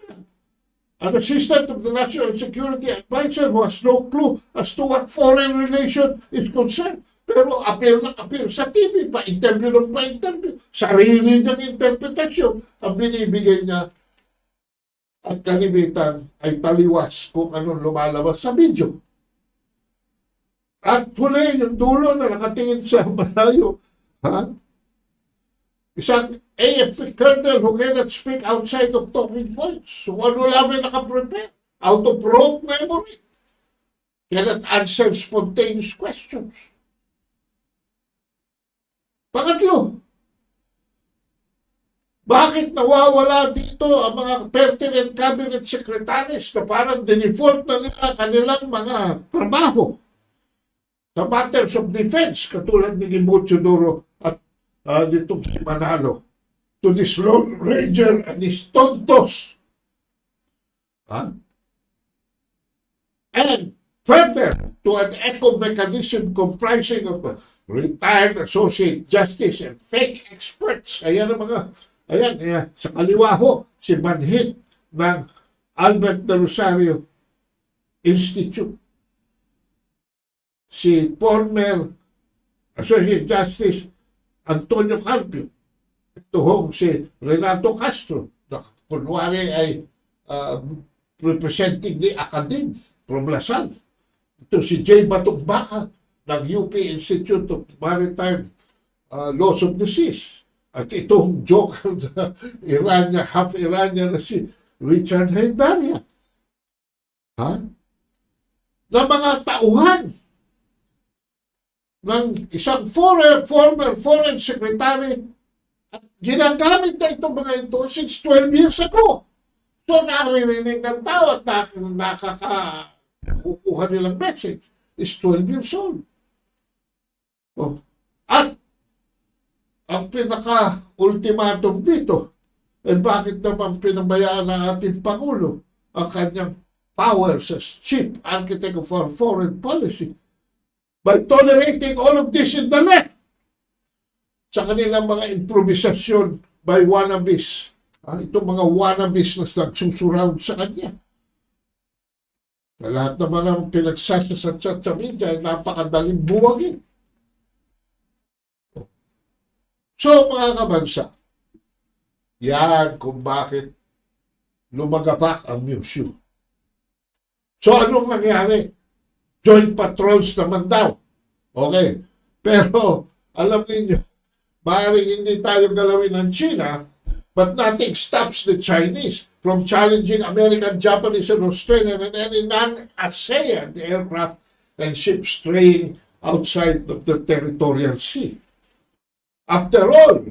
an assistant of the National Security Advisor who has no clue as to what foreign relation is concerned. Pero appear sa TV, pa-interview ng pa-interview. Sarili niyang interpretasyon ang binibigay niya at kalimitan ay taliwas kung anong lumalabas sa video. At huli, yung dulo na nakatingin sa malayo, ha? Isang AFP colonel who cannot speak outside of talking points. So ano lang nakaprepare? Out of rote memory. Cannot answer spontaneous questions. Pangatlo, bakit nawawala dito ang mga pertinent cabinet secretaries na parang dinifault na nila kanilang mga trabaho sa matters of defense, katulad ni Gibucho Duro at nitong si Manalo, to this Lone Ranger and his tontos. And further, to an echo mechanism comprising of retired associate justice and fake experts. Ayan ang mga, sa kaliwa ho, si Manhit ng Albert de Rosario Institute. Si former associate justice Antonio Carpio. Ito hong si Renato Castro, na kunwari ay representing the Academe from Lasal. Ito si J. Batumbaka ng UP Institute of Maritime Laws of the Seas. At itong joker na Iranian, half Iranian na si Richard Haydarian. Na mga tauhan ng isang former foreign secretary at ginagamit na itong mga ito since 12 years ago. So naririnig ng tao at nakakakukuha nilang message is 12 years old. At ang pinaka-ultimatum dito, bakit naman pinabayaan ng ating Pangulo ang kanyang powers as chief architect of our foreign policy by tolerating all of this in the left sa kanilang mga improvisasyon by wannabes. Itong mga wannabes na nagsusurround sa kanya. Lahat naman ang pinagsasasat sa media ay napakadaling buwagin. So, mga kabansa, yan kung bakit lumagapak ang museum. So, anong nangyari? Joint patrols naman daw. Okay. Pero, alam ninyo, maaaring hindi tayo galawin ng China, but nothing stops the Chinese from challenging American, Japanese, and Australian and any non-ASEAN aircraft and ships straying outside of the territorial sea. After all,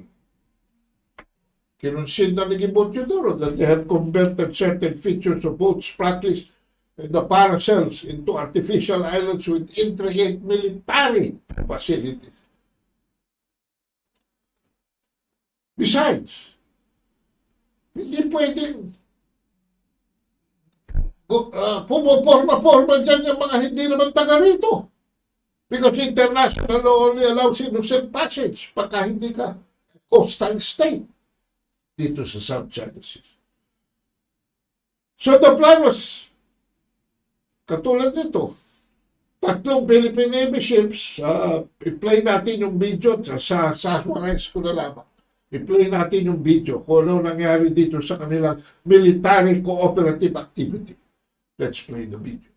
kinonsider ni Gibucho Duro that they had converted certain features of boats practiced in the paracels into artificial islands with intricate military facilities. Besides, hindi pwedeng pumaporma dyan yung mga hindi naman taga rito. Because international law only allows innocent passage pagka hindi ka coastal state dito sa South China Sea. So the plan was, katulad nito, 3 Philippine Navy ships, i-play natin yung video sa summarize ko na lamang. I-play natin yung video kung ano nangyari dito sa kanilang military cooperative activity. Let's play the video.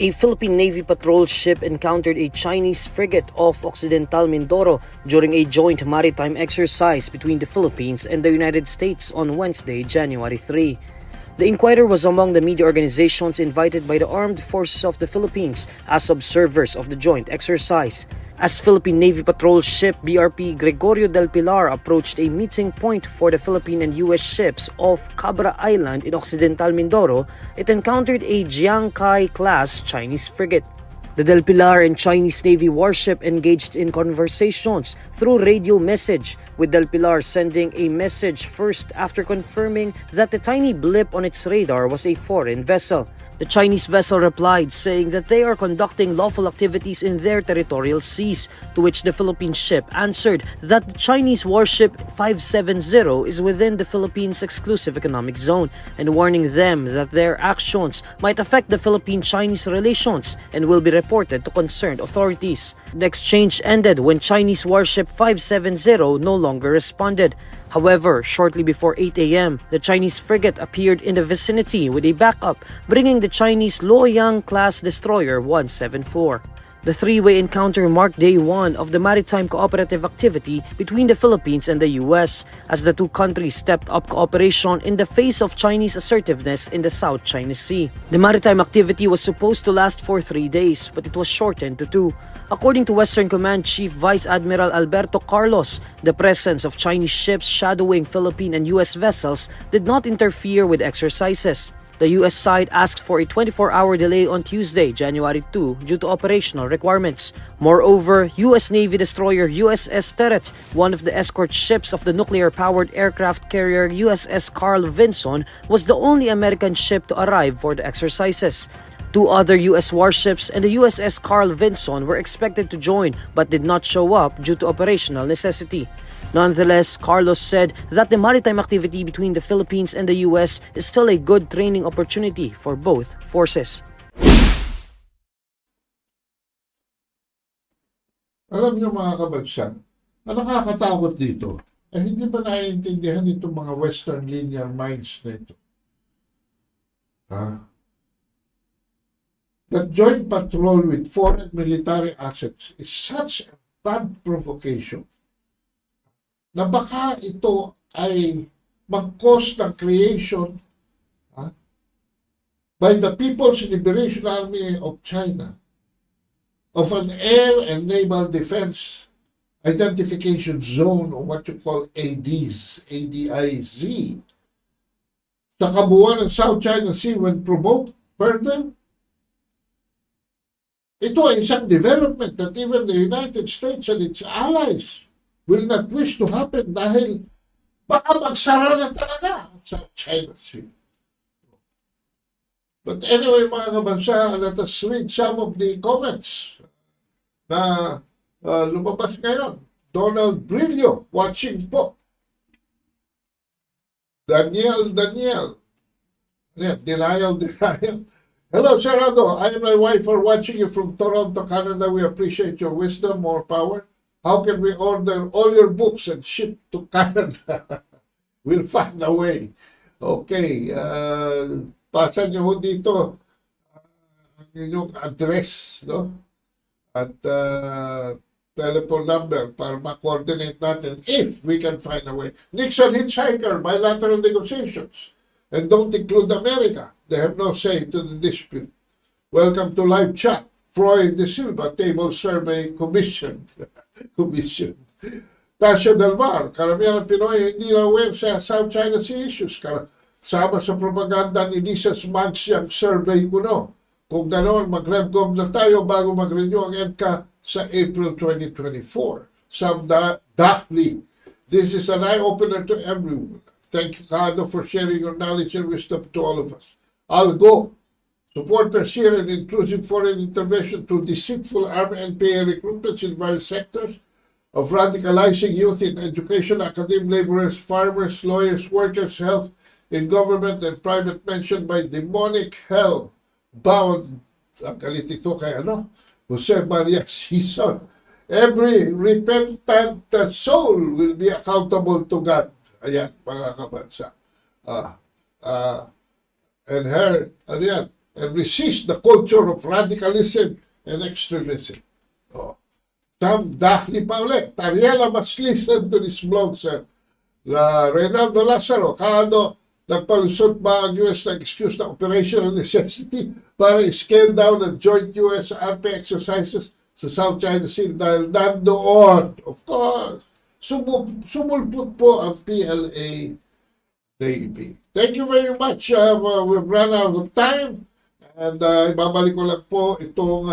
A Philippine Navy patrol ship encountered a Chinese frigate off Occidental Mindoro during a joint maritime exercise between the Philippines and the United States on Wednesday, January 3. The inquirer was among the media organizations invited by the Armed Forces of the Philippines as observers of the joint exercise. As Philippine Navy patrol ship BRP Gregorio del Pilar approached a meeting point for the Philippine and U.S. ships off Cabra Island in Occidental Mindoro, it encountered a Jiangkai-class Chinese frigate. The Del Pilar and Chinese Navy warship engaged in conversations through radio message, with Del Pilar sending a message first after confirming that the tiny blip on its radar was a foreign vessel. The Chinese vessel replied, saying that they are conducting lawful activities in their territorial seas, to which the Philippine ship answered that the Chinese warship 570 is within the Philippines' exclusive economic zone, and warning them that their actions might affect the Philippine-Chinese relations and will be reported to concerned authorities. The exchange ended when Chinese warship 570 no longer responded. However, shortly before 8 a.m., the Chinese frigate appeared in the vicinity with a backup, bringing the Chinese Luoyang-class destroyer 174. The three-way encounter marked day 1 of the maritime cooperative activity between the Philippines and the U.S., as the two countries stepped up cooperation in the face of Chinese assertiveness in the South China Sea. The maritime activity was supposed to last for 3 days, but it was shortened to 2. According to Western Command Chief Vice Admiral Alberto Carlos, the presence of Chinese ships shadowing Philippine and U.S. vessels did not interfere with exercises. The U.S. side asked for a 24-hour delay on Tuesday, January 2, due to operational requirements. Moreover, U.S. Navy destroyer USS Terret, one of the escort ships of the nuclear-powered aircraft carrier USS Carl Vinson, was the only American ship to arrive for the exercises. 2 other U.S. warships and the USS Carl Vinson were expected to join but did not show up due to operational necessity. Nonetheless, Carlos said that the maritime activity between the Philippines and the U.S. is still a good training opportunity for both forces. Alam niyo mga kabansa, ang nakakatakot dito, hindi ba naiintindihan itong mga Western linear minds na ito? That joint patrol with foreign military assets is such a bad provocation na baka ito ay mag-cause ng creation by the People's Liberation Army of China of an air and naval defense identification zone, or what you call ADIZ, sa kabuuan ng South China Sea when provoked further. Ito ay isang development that even the United States and its allies will not wish to happen dahil baka magsara na talaga sa China Sea. But anyway, mga kabansa, let us read some of the comments na lumabas ngayon. Donald Brillo, watching po. Daniel. Denial. Hello, Gerardo. I and my wife are watching you from Toronto, Canada. We appreciate your wisdom, more power. How can we order all your books and ship to Canada? We'll find a way. Okay. Pasa nyo ho dito ang inyong address, no? At telephone number para ma-coordinate natin if we can find a way. Nixon Hitchhiker, bilateral negotiations. And don't include America. They have no say to the dispute. Welcome to live chat. Freud de Silva, Table Survey Commission. Tasha Del Mar, karamihan ng Pinoy hindi na aware sa South China Sea issues. Sama sa propaganda ni Lisa Smugs yung survey ko, no? Kung ganoon, mag-revcom na tayo bago mag-renew ang EDCA sa April 2024. Sam Dahli, this is an eye-opener to everyone. Thank you, Kado, for sharing your knowledge and wisdom to all of us. I'll go. Supporters here an intrusive foreign intervention through deceitful armed NPA recruitments in various sectors of radicalizing youth in education, academic laborers, farmers, lawyers, workers, health, in government and private mentioned by demonic hell bound, ang galit ito kay Jose Maria Sison. Every repentant soul will be accountable to God. Ayan, mga kabansa. And resist the culture of radicalism and extremism. Sam Dahli pa ulit. Tariela must listen to this blog, sir. Reynaldo Lazaro, nagpalusot ba ang US na excuse na operational necessity para scale down ang joint US RP exercises sa South China Sea dahil nandoon? Of course. Sumulpot po ang PLA Navy. Thank you very much. We've run out of time. And ibabalik ko lang po itong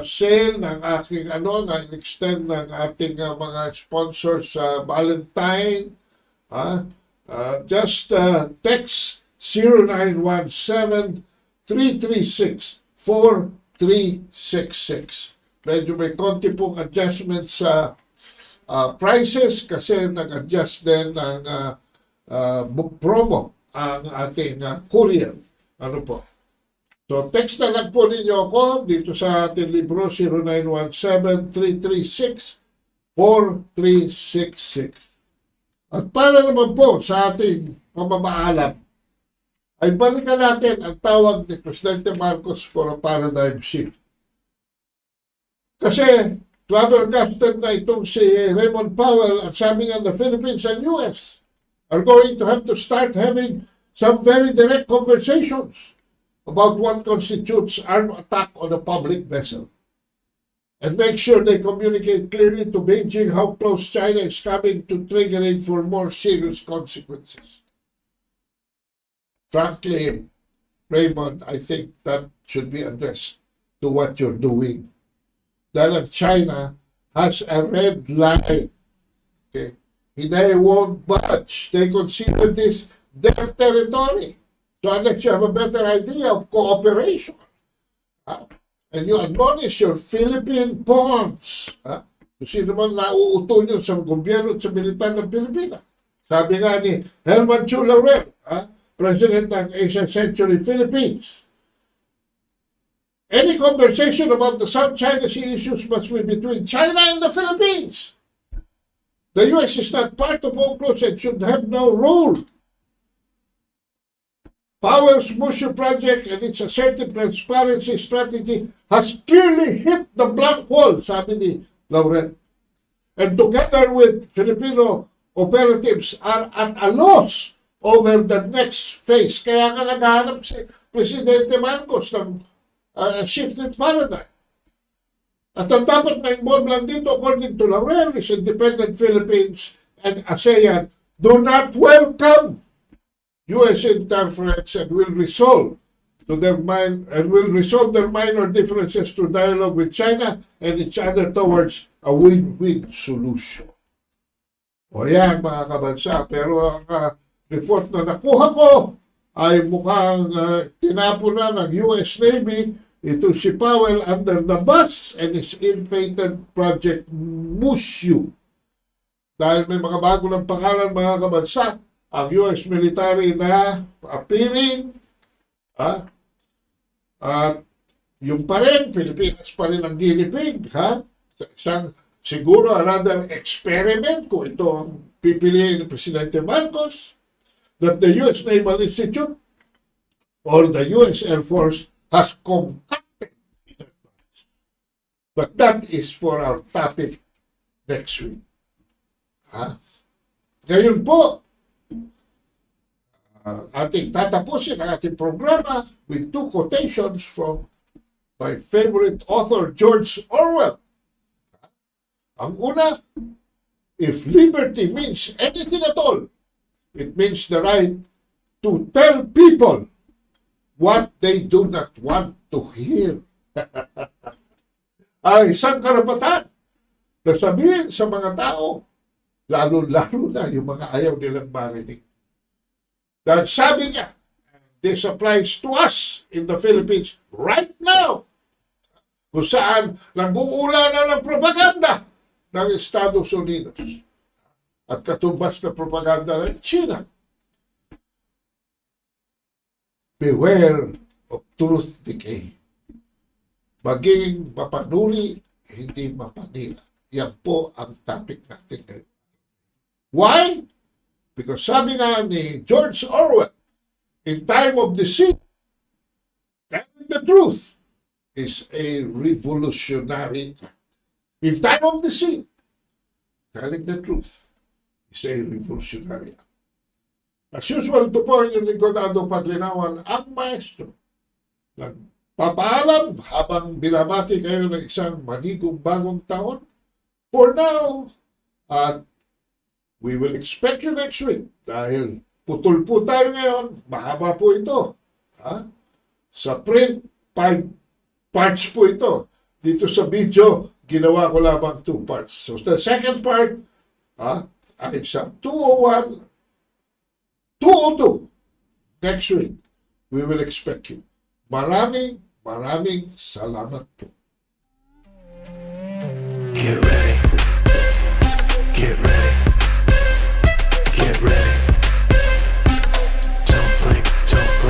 sale ng aking na-extend ng ating mga sponsors sa Valentine. Just text 0917-336-4366. Medyo may konti pong adjustment sa prices kasi nag-adjust din ng promo ang ating courier. Ano po? So, text na lang po ninyo ako dito sa ating libro 0917-336-4366. At para naman po sa ating pamamaalam, ay balikan natin ang tawag ni Presidente Marcos for a paradigm shift. Kasi, flabbergasted na itong si Raymond Powell at sabi nga the Philippines and US are going to have to start having some very direct conversations about what constitutes armed attack on a public vessel. And make sure they communicate clearly to Beijing how close China is coming to triggering for more serious consequences. Frankly, Raymond, I think that should be addressed to what you're doing. Dahil China has a red line. Okay? They won't budge. They consider this their territory. So unless you have a better idea of cooperation, and you admonish your Philippine pawns, kung sino man nauuto nyo sa gobyerno at sa militar ng Pilipinas. Sabi nga ni Herman Chu Laurel, President ng Asian Century Philippines, any conversation about the South China Sea issues must be between China and the Philippines. The U.S. is not part of UNCLOS and should have no role. Powell's Mushu project and its assertive transparency strategy has clearly hit the blank wall, sabi ni Laurel. And together with Filipino operatives are at a loss over the next phase. Kaya nga naghahanap si Presidente Marcos ng shifted paradigm. At ang dapat na involve lang dito, according to Laurel, is independent Philippines and ASEAN do not welcome U.S. interference and will resolve their minor differences through dialogue with China and each other towards a win-win solution. O yan, mga kabansa. Pero ang report na nakuha ko ay mukhang tinapo na ng U.S. Navy ito si Powell under the bus and his ill-fated project Mushu. Dahil may mga bago ng pangalan, mga kabansa, ang US military na appearing, at yung pa rin, Pilipinas pa rin ang ginipig, isang siguro another experiment kung ito ang pipiliin ni Presidente Marcos, that the US Naval Institute or the US Air Force has concocted in advance. But that is for our topic next week. Ngayon po, ating tatapusin ang ating programa with two quotations from my favorite author, George Orwell. Ang una, if liberty means anything at all, it means the right to tell people what they do not want to hear. Ay isang karapatan na sabihin sa mga tao, lalo-lalo na yung mga ayaw nilang marinig. Dahil sabi niya, this applies to us in the Philippines right now, kung saan nag-uulanan ng propaganda ng Estados Unidos at katumbas na propaganda ng China. Beware of truth decay. Maging mapanuri, hindi mapanira. Yan po ang topic natin ngayon. Why? Because sabi nga ni George Orwell, in time of deceit, telling the truth is a revolutionary act. In time of deceit, telling the truth is a revolutionary act. As usual, ito po yung lingkod Paglinawan, ang Maestro. Nagpapaalam habang binabati kayo ng isang manigong bagong taon. For now, at we will expect you next week dahil putol po tayo ngayon. Mahaba po ito. Sa print, 5 parts po ito. Dito sa video, ginawa ko lamang 2 parts. So the second part ay sa 201, 202 next week. We will expect you. Maraming salamat po. Get ready. Get ready.